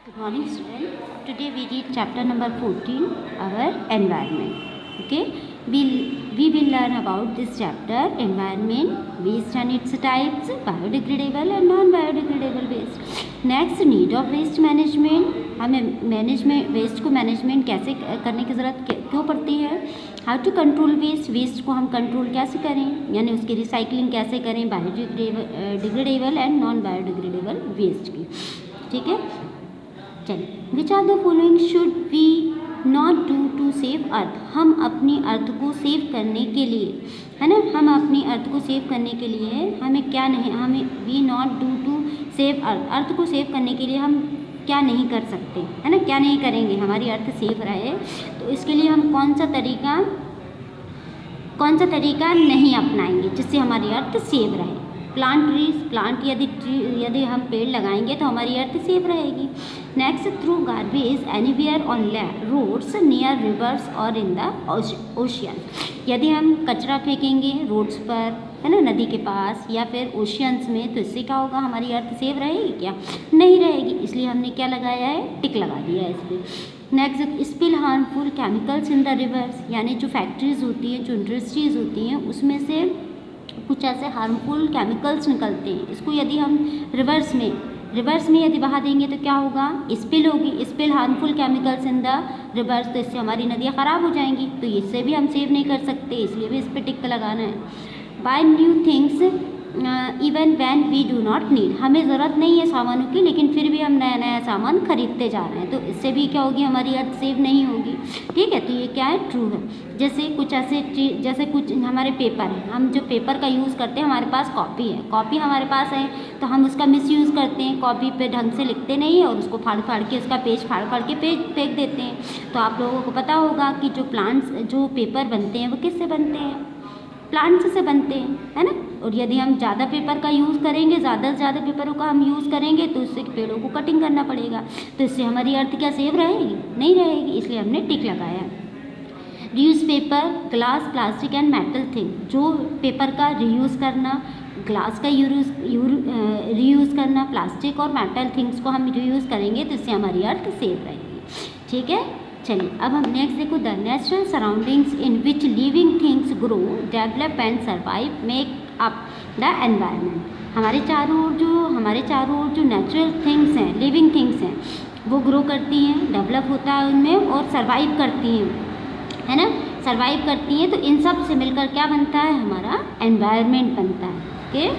Good morning, student. Today we read chapter number 14, our environment. Okay, we will learn about this chapter, environment, waste and its types, biodegradable and non-biodegradable waste. Next, need of waste management. हमें management waste को management कैसे करने की ज़रूरत क्यों पड़ती है. How to control waste को हम कंट्रोल कैसे करें, यानी उसकी रिसाइकलिंग कैसे करें, biodegradable and non biodegradable waste की. ठीक है, चलिए. Which are the following should we not do to save earth. हम अपनी अर्थ को सेव करने के लिए, है ना, हम अपनी अर्थ को सेव करने के लिए हमें क्या नहीं, हमें we not do to save earth. Earth को सेव करने के लिए हम क्या नहीं कर सकते, है ना, क्या नहीं करेंगे हमारी अर्थ सेफ रहे. तो इसके लिए हम कौन सा तरीका नहीं अपनाएंगे जिससे हमारी अर्थ सेफ रहे. प्लांट यदि हम पेड़ लगाएंगे तो हमारी अर्थ सेफ रहेगी. Next, throw garbage anywhere on roads near rivers और इन द ओशियन. यदि हम कचरा फेंकेंगे रोड्स पर, है ना, नदी के पास या फिर ओशियंस में, तो इससे क्या होगा, हमारी अर्थ सेफ रहेगी क्या, नहीं रहेगी. इसलिए हमने क्या लगाया है, टिक लगा दिया है इस पर. Next, spill harmful chemicals in the reverse. यानी जो फैक्ट्रीज होती हैं, जो इंडस्ट्रीज होती हैं, उसमें से कुछ ऐसे हार्मफुल केमिकल्स निकलते हैं. इसको यदि हम रिवर्स में यदि बहा देंगे तो क्या होगा, स्पिल होगी. Spill harmful chemicals in the reverse, तो इससे हमारी नदियाँ ख़राब हो जाएंगी. तो इससे भी हम सेव नहीं कर सकते, इसलिए भी इस पर टिक लगाना है. Buy new things even when we do not need. हमें ज़रूरत नहीं है सामानों की, लेकिन फिर भी हम नया नया सामान खरीदते जा रहे हैं, तो इससे भी क्या होगी, हमारी अर्थ सेव नहीं होगी. ठीक है, तो ये क्या है, ट्रू है. जैसे कुछ ऐसे चीज, जैसे कुछ हमारे पेपर है, हम जो पेपर का यूज़ करते हैं, हमारे पास कॉपी है, कॉपी हमारे पास है, तो हम उसका मिसयूज़ करते हैं. कॉपी पे ढंग से लिखते नहीं है और उसको फाड़ के, उसका पेज फाड़ के पेज फेंक देते हैं. तो आप लोगों को पता होगा कि जो पेपर बनते हैं वो किससे बनते हैं, प्लांट्स से बनते हैं, है ना. और यदि हम ज़्यादा पेपर का यूज़ करेंगे, ज़्यादा से ज़्यादा पेपरों का हम यूज़ करेंगे, तो उससे पेड़ों को कटिंग करना पड़ेगा. तो इससे हमारी अर्थ क्या सेव रहेगी, नहीं रहेगी. इसलिए हमने टिक लगाया. Reuse paper, glass, plastic and metal thing. जो पेपर का रीयूज़ करना, ग्लास का रीयूज़ करना, प्लास्टिक और मेटल थिंग्स को हम रीयूज़ करेंगे, तो इससे हमारी अर्थ सेव रहेगी. ठीक है, चलिए. अब हम नेक्स्ट देखो, the natural surroundings in which living things grow, develop and survive make up the environment. हमारे चारों ओर जो नेचुरल थिंग्स हैं, लिविंग थिंग्स हैं, वो ग्रो करती हैं, डेवलप होता है उनमें और सर्वाइव करती हैं, है ना, सर्वाइव करती हैं. तो इन सब से मिलकर क्या बनता है, हमारा एनवायरनमेंट बनता है. ओके,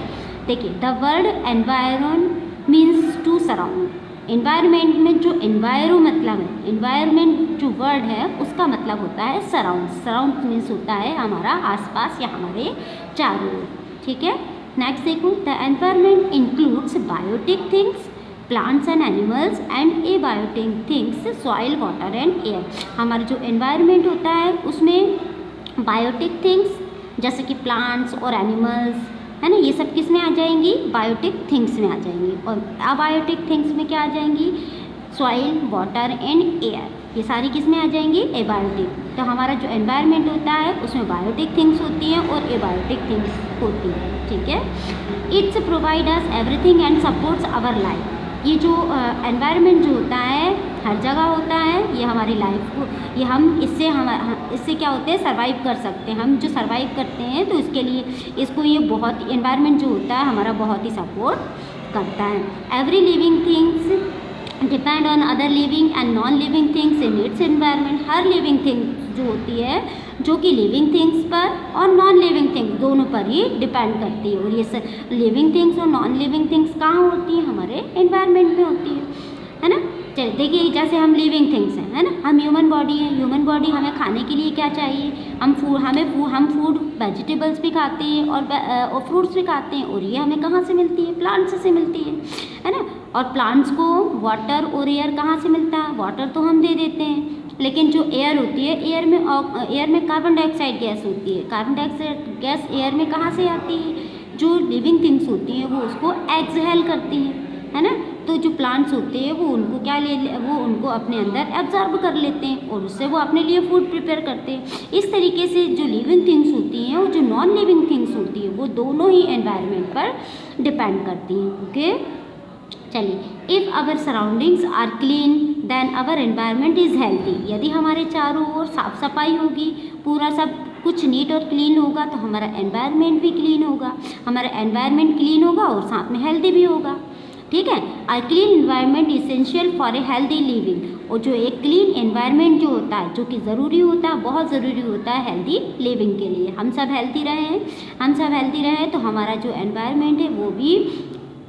देखिए, the word environ means to surround. Environment में जो एनवायरो मतलब है, एनवायरनमेंट जो वर्ड है उसका मतलब होता है सराउंड. सराउंड मीन्स होता है हमारा आसपास या हमारे चारों ओर. ठीक है. नेक्स्ट देखो, the environment includes biotic things, plants and animals and abiotic things, soil, water and air. हमारा जो एनवायरनमेंट होता है उसमें बायोटिक थिंग्स जैसे कि प्लांट्स और एनिमल्स, है ना, ये सब किस में आ जाएंगी, बायोटिक थिंग्स में आ जाएंगी. और अबायोटिक थिंग्स में क्या आ जाएंगी, सॉइल, वाटर एंड एयर. ये सारी किस में आ जाएंगी, एबायोटिक. तो हमारा जो एनवायरनमेंट होता है उसमें बायोटिक थिंग्स होती हैं और एबायोटिक थिंग्स होती हैं. ठीक है. It's provide us everything and supports our life. ये जो एनवायरनमेंट जो होता है हर जगह होता है, ये हमारी लाइफ को, ये हम इससे क्या होते हैं, सर्वाइव कर सकते हैं. हम जो सर्वाइव करते हैं तो इसके लिए इसको ये बहुत, एनवायरनमेंट जो होता है हमारा बहुत ही सपोर्ट करता है. Every living things depend on other living and non living things in its environment. Her living thing जो होती है, जो कि लिविंग थिंग्स पर और नॉन लिविंग थिंग्स दोनों पर ही डिपेंड करती है. और ये लिविंग थिंग्स और नॉन लिविंग थिंग्स कहाँ होती हैं, हमारे एनवायरनमेंट में होती है ना. चलिए देखिए, जैसे हम लिविंग थिंग्स हैं, है ना, हम ह्यूमन बॉडी हैं. ह्यूमन बॉडी, हमें खाने के लिए क्या चाहिए, हम फूड वेजिटेबल्स भी खाते हैं और फ्रूट्स भी खाते हैं. और ये हमें कहाँ से मिलती है, प्लांट्स से मिलती है ना. और प्लांट्स को वाटर और एयर कहाँ से मिलता है, वाटर तो हम दे देते हैं, लेकिन जो एयर होती है, एयर में कार्बन डाइऑक्साइड गैस होती है. कार्बन डाइऑक्साइड गैस एयर में कहाँ से आती है, जो लिविंग थिंग्स होती हैं वो उसको एक्सहेल करती हैं, है ना. तो जो प्लांट्स होते हैं वो उनको अपने अंदर एब्जॉर्ब कर लेते हैं और उससे वो अपने लिए फूड प्रिपेयर करते हैं. इस तरीके से जो लिविंग थिंग्स होती हैं और जो नॉन लिविंग थिंग्स होती हैं वो दोनों ही एनवायरनमेंट पर डिपेंड करती हैं. ओके, चलिए. If our surroundings are clean then our environment is healthy. यदि हमारे चारों ओर साफ सफाई होगी, पूरा सब कुछ नीट और क्लीन होगा, तो हमारा एनवायरनमेंट भी क्लीन होगा। हमारा एनवायरनमेंट क्लीन होगा और साथ में हेल्दी भी होगा। ठीक है, a clean environment essential for a healthy living. और जो एक क्लीन एनवायरनमेंट जो होता है, जो कि ज़रूरी होता है, बहुत ज़रूरी होता है हेल्दी लिविंग के लिए। हम सब हेल्दी रहें तो हमारा जो एनवायरनमेंट है वो भी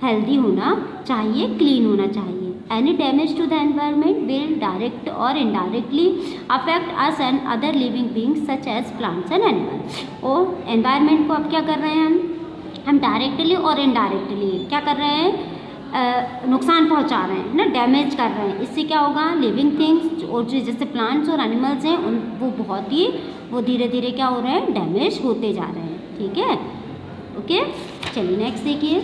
हेल्दी होना चाहिए, क्लीन होना चाहिए। Any damage to the environment will direct or indirectly affect us and other living beings such as plants and animals. और एनवायरनमेंट को अब क्या कर रहे हैं हम डायरेक्टली और इनडायरेक्टली क्या कर रहे हैं, नुकसान पहुंचा रहे हैं ना, डैमेज कर रहे हैं। इससे क्या होगा, लिविंग थिंग्स और जो जैसे प्लांट्स और एनिमल्स हैं उन वो धीरे धीरे क्या हो रहे हैं, डैमेज होते जा रहे हैं। ठीक है, ओके, चलिए नेक्स्ट देखिए।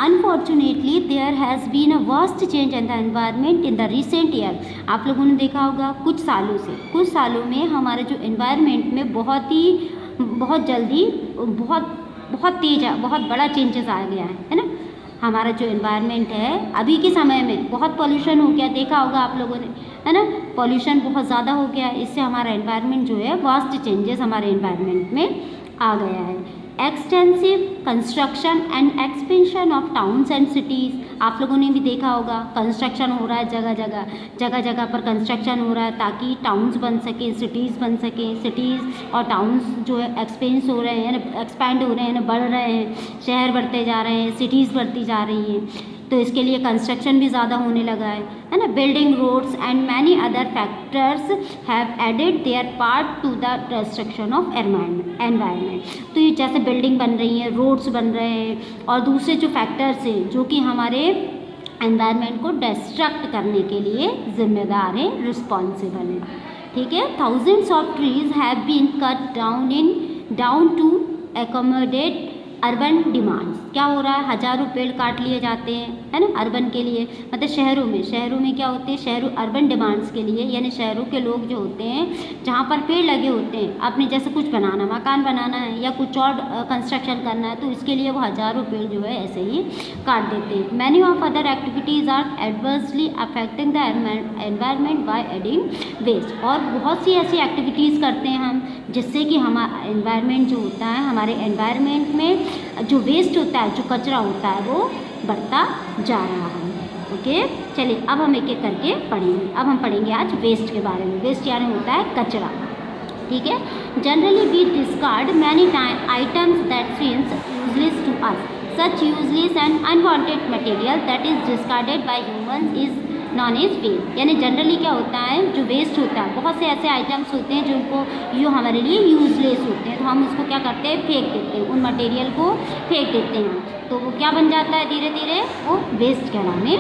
Unfortunately there has been a worst change in the environment in the recent year. आप लोगों ने देखा होगा कुछ सालों में हमारे जो एनवायरनमेंट में बहुत जल्दी बहुत तेज बहुत बड़ा चेंजेस आ गया है ना। हमारा जो एनवायरनमेंट है अभी के समय में बहुत पॉल्यूशन हो गया, देखा होगा आप लोगों ने, है ना। पॉल्यूशन बहुत ज़्यादा हो गया, इससे हमारा एनवायरनमेंट जो है वास्ट चेंजेस हमारे एनवायरनमेंट में आ गया है। Extensive construction and expansion of towns and cities. आप लोगों ने भी देखा होगा कंस्ट्रक्शन हो रहा है, जगह जगह पर कंस्ट्रक्शन हो रहा है ताकि टाउन्स बन सके, सिटीज़ बन सके। सिटीज़ और टाउन्स जो है एक्सपेंड हो रहे हैं ना, बढ़ रहे हैं, शहर बढ़ते जा रहे हैं, सिटीज़ बढ़ती जा रही हैं, तो इसके लिए कंस्ट्रक्शन भी ज़्यादा होने लगा है ना। Building, roads and many other factors have added their part to the destruction of environment. तो ये जैसे बिल्डिंग बन रही है, रोड्स बन रहे हैं और दूसरे जो फैक्टर्स हैं जो कि हमारे एनवायरनमेंट को डिस्ट्रक्ट करने के लिए जिम्मेदार हैं, रिस्पॉन्सिबल हैं। ठीक है, thousands of trees have been cut down to accommodate urban demands. क्या हो रहा है, हज़ारों पेड़ काट लिए जाते हैं, है ना, अर्बन के लिए, मतलब शहरों में क्या होते हैं, अर्बन डिमांड्स के लिए, यानी शहरों के लोग जो होते हैं जहाँ पर पेड़ लगे होते हैं, आपने जैसे कुछ बनाना, मकान बनाना है या कुछ और कंस्ट्रक्शन करना है, तो इसके लिए वो हज़ारों पेड़ जो है ऐसे ही काट देते हैं। Many of other activities are adversely affecting the environment by adding waste. और बहुत सी ऐसी एक्टिविटीज़ करते हैं हम जिससे कि हमारा एनवायरनमेंट जो होता है, हमारे एनवायरनमेंट में जो वेस्ट होता है, जो कचरा होता है, वो बढ़ता जा रहा है। ओके, चलिए अब हम एक एक करके पढ़ेंगे। अब हम पढ़ेंगे आज वेस्ट के बारे में। वेस्ट यानी होता है कचरा। ठीक है, generally we discard many items that seems useless to us. Such useless and unwanted material that is discarded by humans is known as waste. यानी जनरली क्या होता है, जो वेस्ट होता है, बहुत से ऐसे आइटम्स होते हैं जो हमारे लिए यूजलेस होते हैं, तो हम उसको क्या करते हैं, फेंक देते हैं, उन मटेरियल को फेंक देते हैं, तो वो क्या बन जाता है, धीरे धीरे वो वेस्ट कहलाने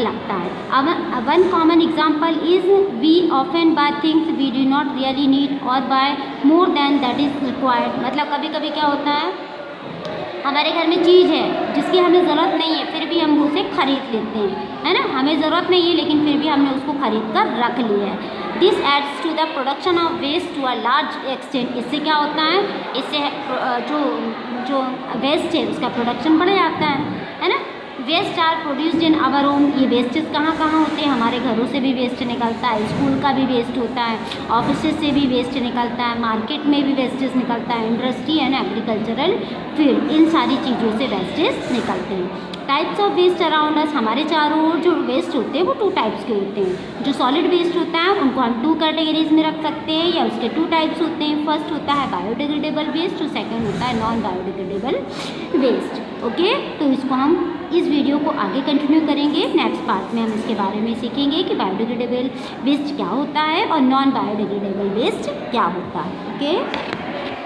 लगता है। अब one common example is we often buy things we do not really need or buy more than that is required. मतलब कभी कभी क्या होता है, हमारे घर में चीज़ है जिसकी हमें ज़रूरत नहीं है, फिर भी हम उसे खरीद लेते हैं, है ना। हमें ज़रूरत नहीं है लेकिन फिर भी हमने उसको खरीद कर रख लिया है। This adds to the production of waste to a large extent. इससे क्या होता है, इससे जो वेस्ट है उसका प्रोडक्शन बढ़ जाता है ना। Waste are produced in our home. ये वेस्टेज कहाँ होते हैं, हमारे घरों से भी वेस्ट निकलता है, स्कूल का भी वेस्ट होता है, ऑफिस से भी वेस्ट निकलता है, मार्केट में भी वेस्टेज निकलता है, इंडस्ट्री एंड एग्रीकल्चरल फील्ड, इन सारी चीज़ों से वेस्टेज निकलते हैं। Types of waste around us. हमारे चारों ओर जो वेस्ट होते हैं वो 2 टाइप्स के होते हैं। जो सॉलिड वेस्ट होता है उनको हम 2 कैटेगरीज में रख सकते हैं, या उसके 2 टाइप्स होते हैं। फर्स्ट होता है बायोडिग्रेडेबल वेस्ट और सेकंड होता है नॉन बायोडिग्रेडेबल वेस्ट। ओके, तो इसको हम इस वीडियो को आगे कंटिन्यू करेंगे। नेक्स्ट पार्ट में हम इसके बारे में सीखेंगे कि बायोडिग्रेडेबल वेस्ट क्या होता है और नॉन बायोडिग्रेडेबल वेस्ट क्या होता है। ओके।